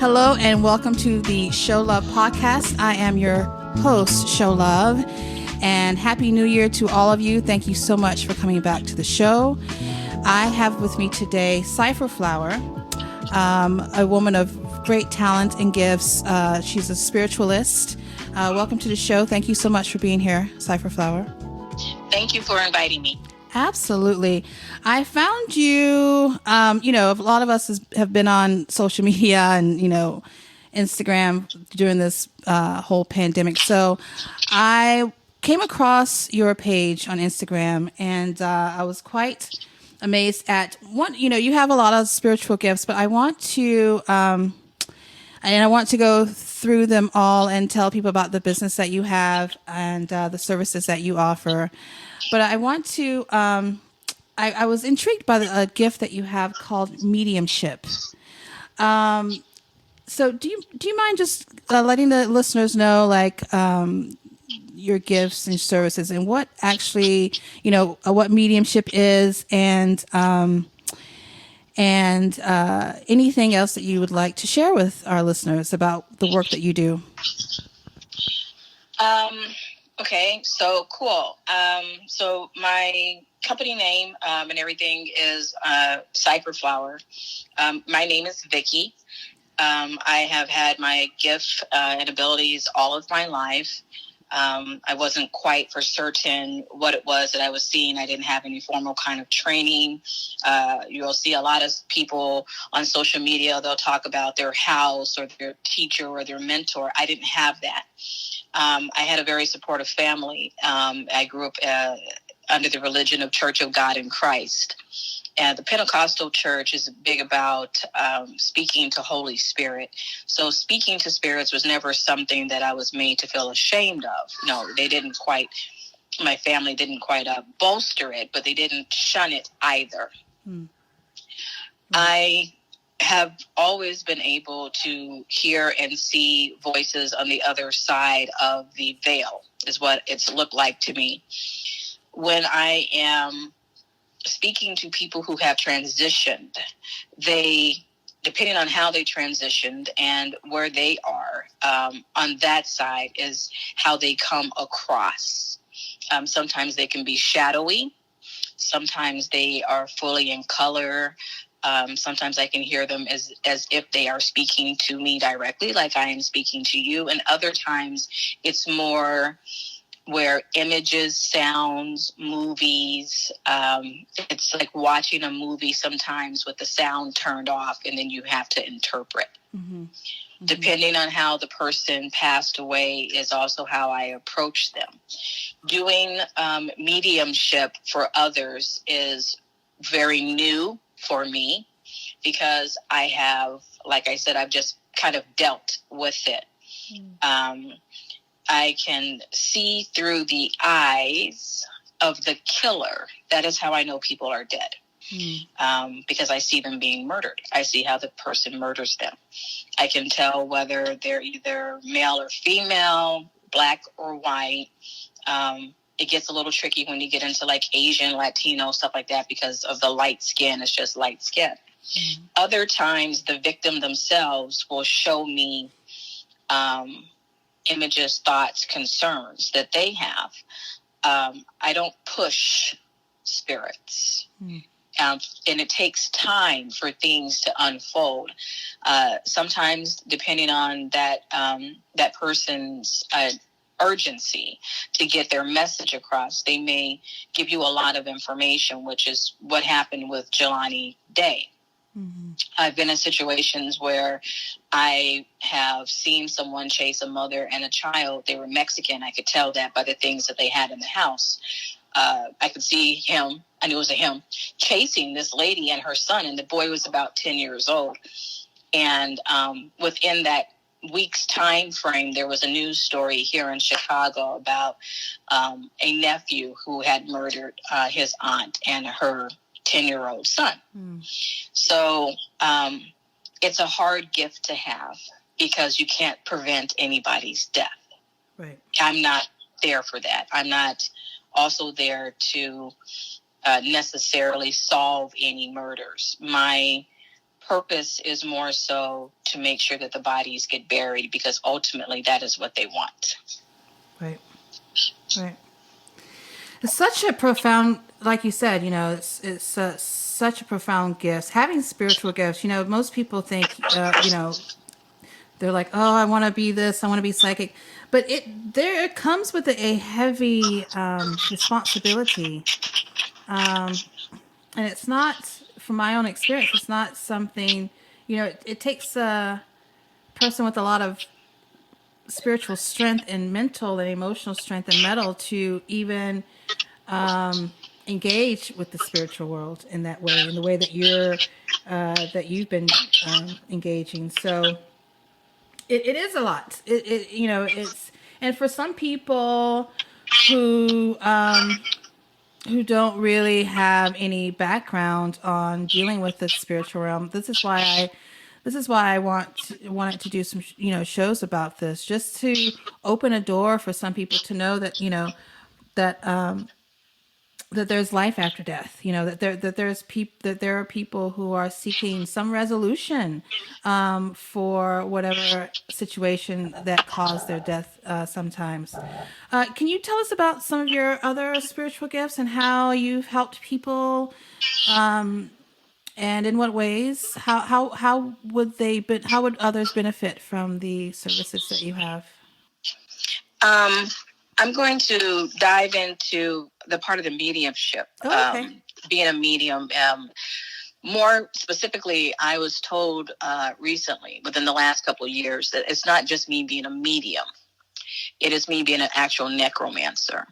Hello and welcome to the Sho Love podcast. I am your host, Sho Love, and Happy New Year to all of you. Thank you so much for coming back to the show. I have with me today Cypher Flower, a woman of great talent and gifts. She's a spiritualist. Welcome to the show. Thank you so much for being here, Cypher Flower. Thank you for inviting me. Absolutely. I found you, a lot of us have been on social media and, Instagram during this whole pandemic. So I came across your page on Instagram and I was quite amazed at one, you have a lot of spiritual gifts, but I want to go through them all and tell people about the business that you have and the services that you offer. But I want to, I was intrigued by a gift that you have called mediumship. So do you mind just letting the listeners know, your gifts and services and what actually, what mediumship is and anything else that you would like to share with our listeners about the work that you do? Okay, so cool. So my company name and everything is Cypher Flower. My name is Vicky. I have had my gift and abilities all of my life. I wasn't quite for certain what it was that I was seeing. I didn't have any formal kind of training. You'll see a lot of people on social media, they'll talk about their house or their teacher or their mentor. I didn't have that. I had a very supportive family. I grew up under the religion of Church of God in Christ. And the Pentecostal church is big about speaking to Holy Spirit. So speaking to spirits was never something that I was made to feel ashamed of. No, my family didn't quite bolster it, but they didn't shun it either. I have always been able to hear and see voices on the other side of the veil, is what it's looked like to me. When I am speaking to people who have transitioned, depending on how they transitioned and where they are, on that side is how they come across. Sometimes they can be shadowy. Sometimes they are fully in color. Sometimes I can hear them as if they are speaking to me directly, like I am speaking to you. And other times it's more where images, sounds, movies, it's like watching a movie sometimes with the sound turned off and then you have to interpret. Mm-hmm. Mm-hmm. Depending on how the person passed away is also how I approach them. Doing mediumship for others is very new for me because I have, like I said, I've just kind of dealt with it. I can see through the eyes of the killer. That is how I know people are dead. Because I see them being murdered. I see how the person murders them. I can tell whether they're either male or female, black or white. It gets a little tricky when you get into like Asian, Latino, stuff like that because of the light skin. It's just light skin. Other times the victim themselves will show me images, thoughts, concerns that they have. I don't push spirits. And it takes time for things to unfold. Sometimes, depending on that person's urgency to get their message across, they may give you a lot of information, which is what happened with Jelani Day. Mm-hmm. I've been in situations where I have seen someone chase a mother and a child. They were Mexican. I could tell that by the things that they had in the house. I could see him, I knew it was a him, chasing this lady and her son, and the boy was about 10 years old. And within that week's time frame, there was a news story here in Chicago about a nephew who had murdered his aunt and her 10-year-old son. So it's a hard gift to have because you can't prevent anybody's death. Right. I'm not there for that. I'm not also there to necessarily solve any murders. My purpose is more so to make sure that the bodies get buried, because ultimately that is what they want. Right. Right. It's such a profound, like you said, it's such a profound gift. Having spiritual gifts, most people think, they're like, oh, I want to be this, I want to be psychic, but it comes with a heavy responsibility, and it's not, from my own experience, it's not something, it takes a person with a lot of spiritual strength and mental and emotional strength and mettle to even engage with the spiritual world in that way, in the way that you've been engaging. So it is a lot. It's, and for some people who don't really have any background on dealing with the spiritual realm, this is why I wanted to do some shows about this, just to open a door for some people to know that that that there's life after death. That there are people who are seeking some resolution for whatever situation that caused their death sometimes. Can you tell us about some of your other spiritual gifts and how you've helped people, and in what ways? How would others benefit from the services that you have? Um, I'm going to dive into the part of the mediumship. Oh, okay. Being a medium. More specifically, I was told recently, within the last couple of years, that it's not just me being a medium. It is me being an actual necromancer,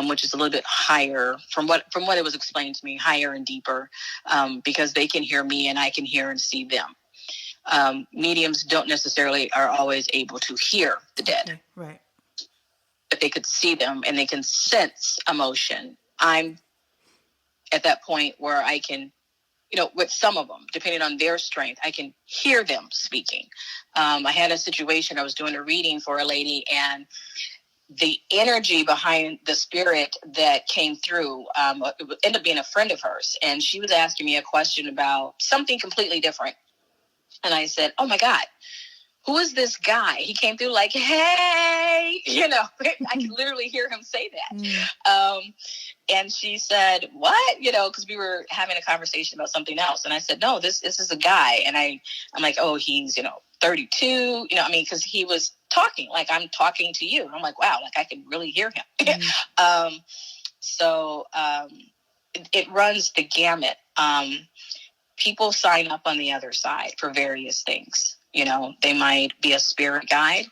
which is a little bit higher from what it was explained to me, higher and deeper, because they can hear me and I can hear and see them. Mediums don't necessarily are always able to hear the dead. Okay, right. But they could see them and they can sense emotion. I'm at that point where I can, with some of them, depending on their strength, I can hear them speaking. I had a situation, I was doing a reading for a lady, and the energy behind the spirit that came through it ended up being a friend of hers. And she was asking me a question about something completely different. And I said, oh my God, who is this guy? He came through like, hey, I could literally hear him say that. And she said, what? Because we were having a conversation about something else. And I said, no, this is a guy. And I'm like, oh, he's, 32, because he was talking like I'm talking to you. And I'm like, wow, like I can really hear him. So it runs the gamut. People sign up on the other side for various things. They might be a spirit guide.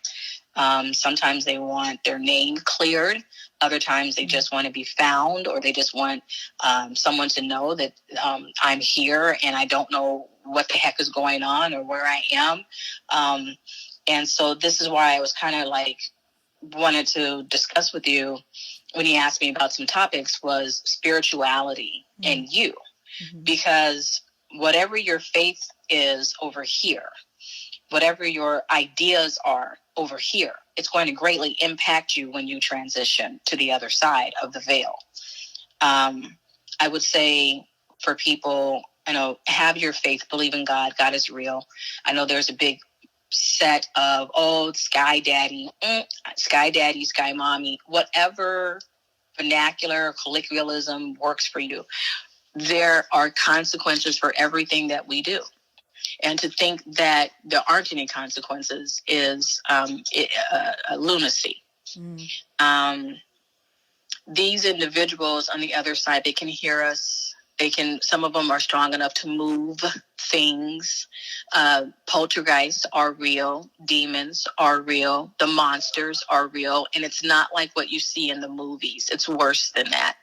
Sometimes they want their name cleared. Other times they just want to be found, or they just want someone to know that I'm here and I don't know what the heck is going on or where I am. And so this is why I was kind of like wanted to discuss with you when you asked me about some topics, was spirituality and you. Because whatever your faith is over here, whatever your ideas are over here, it's going to greatly impact you when you transition to the other side of the veil. I would say for people, have your faith, believe in God. God is real. I know there's a big set of, sky daddy, sky mommy, whatever vernacular, colloquialism works for you. There are consequences for everything that we do. And to think that there aren't any consequences is a lunacy. These individuals on the other side, they can hear us. Some of them are strong enough to move things. Poltergeists are real. Demons are real. The monsters are real. And it's not like what you see in the movies. It's worse than that.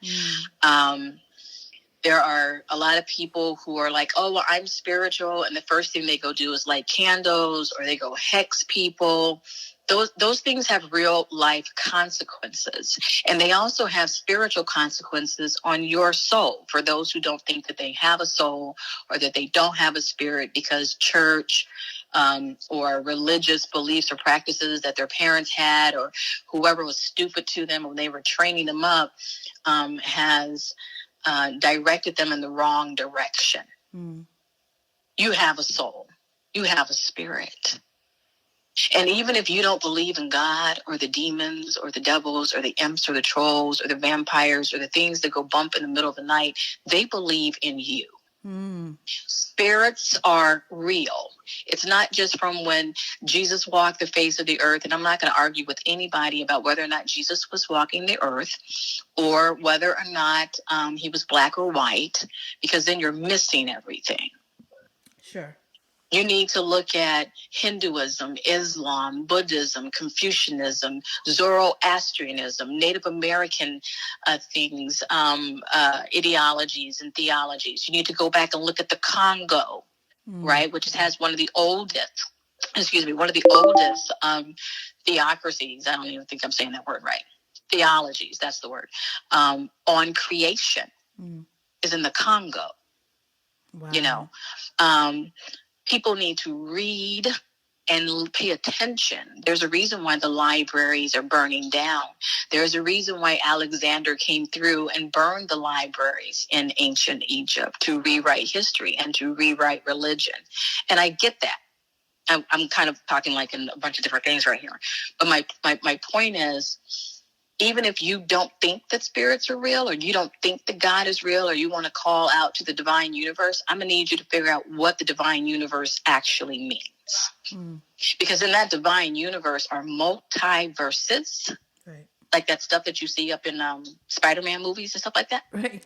There are a lot of people who are like, oh, well, I'm spiritual. And the first thing they go do is light candles, or they go hex people. Those things have real life consequences. And they also have spiritual consequences on your soul for those who don't think that they have a soul or that they don't have a spirit because church or religious beliefs or practices that their parents had or whoever was stupid to them when they were training them up has directed them in the wrong direction. You have a soul. You have a spirit. And even if you don't believe in God or the demons or the devils or the imps or the trolls or the vampires or the things that go bump in the middle of the night, they believe in you. Spirits are real. It's not just from when Jesus walked the face of the earth. And I'm not going to argue with anybody about whether or not Jesus was walking the earth or whether or not he was black or white, because then you're missing everything. Sure. You need to look at Hinduism, Islam, Buddhism, Confucianism, Zoroastrianism, Native American things, ideologies and theologies. You need to go back and look at the Congo, right, which has one of the oldest theocracies. I don't even think I'm saying that word right. Theologies, that's the word. On creation is in the Congo. Wow. You know, people need to read and pay attention. There's a reason why the libraries are burning down. There's a reason why Alexander came through and burned the libraries in ancient Egypt, to rewrite history and to rewrite religion. And I get that. I'm kind of talking like in a bunch of different things right here. But my point is, even if you don't think that spirits are real, or you don't think that God is real, or you want to call out to the divine universe, I'm going to need you to figure out what the divine universe actually means. Because in that divine universe are multiverses, right? Like that stuff that you see up in Spider-Man movies and stuff like that. Right.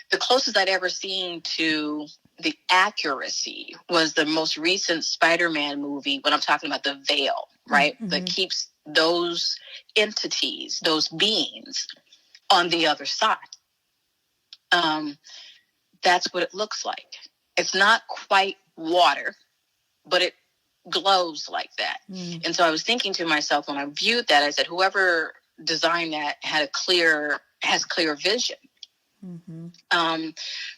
The closest I'd ever seen to the accuracy was the most recent Spider-Man movie, when I'm talking about the veil, right? That keeps those entities, those beings on the other side. That's what it looks like. It's not quite water, but it glows like that. And so I was thinking to myself, when I viewed that, I said, whoever designed that has clear vision.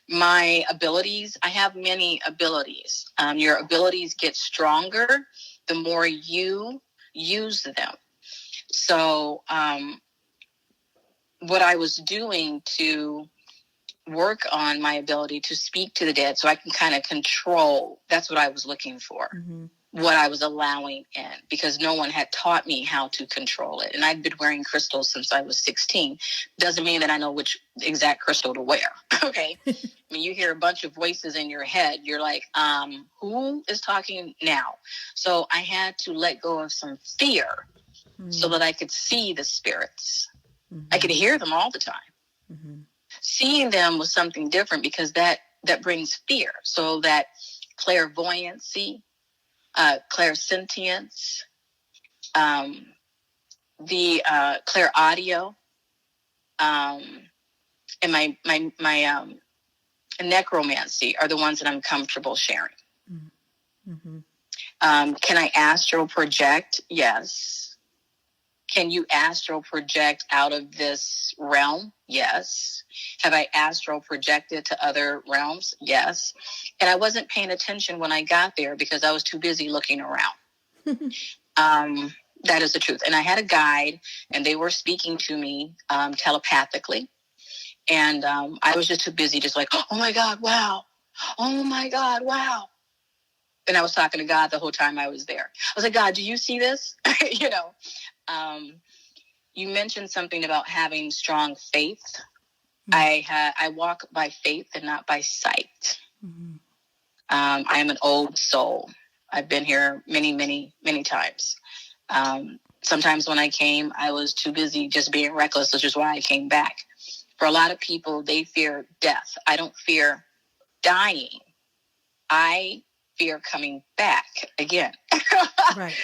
My abilities, I have many abilities. Your abilities get stronger the more you use them. So what I was doing to work on my ability to speak to the dead, so I can kind of control, that's what I was looking for. What I was allowing in, because no one had taught me how to control it. And I'd been wearing crystals since I was 16. Doesn't mean that I know which exact crystal to wear. Okay. When you hear a bunch of voices in your head, you're like, who is talking now? So I had to let go of some fear so that I could see the spirits. I could hear them all the time. Seeing them was something different, because that brings fear. So that clairvoyancy, clairsentience, the clear audio, and my necromancy are the ones that I'm comfortable sharing. Can I astral project? Yes. Can you astral project out of this realm? Yes. Have I astral projected to other realms? Yes. And I wasn't paying attention when I got there, because I was too busy looking around. That is the truth. And I had a guide, and they were speaking to me telepathically. And I was just too busy, just like, oh my God, wow. Oh my God, wow. And I was talking to God the whole time I was there. I was like, God, do you see this? You know. You mentioned something about having strong faith. I walk by faith and not by sight. I am an old soul. I've been here many, many, many times. Sometimes when I came, I was too busy just being reckless, which is why I came back. For a lot of people, they fear death. I don't fear dying. I fear coming back again. Right.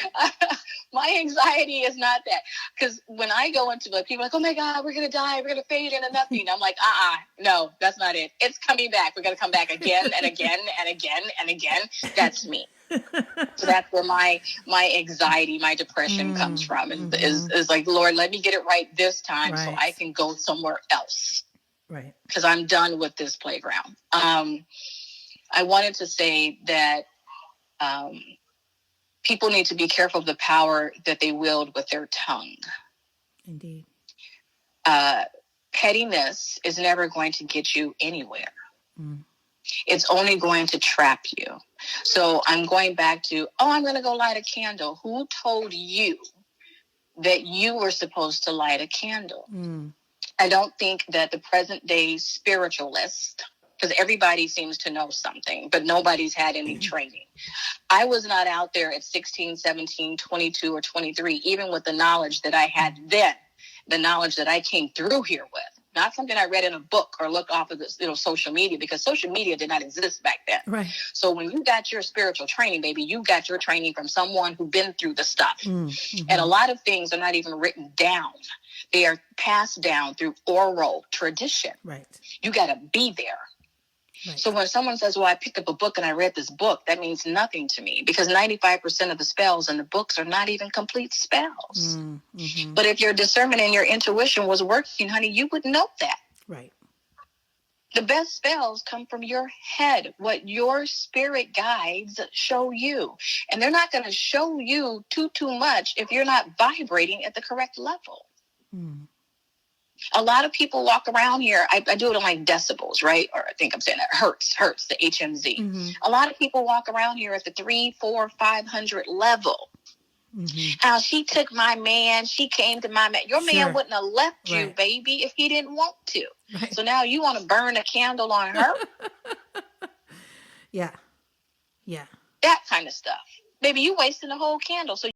My anxiety is not that. Because when I go into it, people are like, oh my God, we're going to die. We're going to fade into nothing. I'm like, no, that's not it. It's coming back. We're going to come back again and again and again and again. That's me. So that's where my anxiety, my depression comes from. And is like, Lord, let me get it right this time, so I can go somewhere else. Right. Because I'm done with this playground. I wanted to say that people need to be careful of the power that they wield with their tongue. Indeed. Pettiness is never going to get you anywhere. It's only going to trap you. So I'm going back to, I'm going to go light a candle. Who told you that you were supposed to light a candle? I don't think that the present day spiritualist, because everybody seems to know something, but nobody's had any training. I was not out there at 16, 17, 22, or 23, even with the knowledge that I had then, the knowledge that I came through here with. Not something I read in a book or looked off of this, social media, because social media did not exist back then. Right. So when you got your spiritual training, baby, you got your training from someone who's been through the stuff. Mm-hmm. And a lot of things are not even written down. They are passed down through oral tradition. Right. You got to be there. Right. So when someone says, well, I picked up a book and I read this book, that means nothing to me, because 95% of the spells in the books are not even complete spells. Mm-hmm. But if your discernment and your intuition was working, honey, you would know that. Right. The best spells come from your head, what your spirit guides show you. And they're not going to show you too much if you're not vibrating at the correct level. Mm. A lot of people walk around here. I do it in like decibels, right? Or I think I'm saying that hertz, the HMZ. Mm-hmm. A lot of people walk around here at the 300, 400, 500 level. Mm-hmm. How she took my man, she came to my man. Your man wouldn't have left you, baby, if he didn't want to. Right. So now you want to burn a candle on her? Yeah. Yeah. That kind of stuff. Baby, you wasting the whole candle. So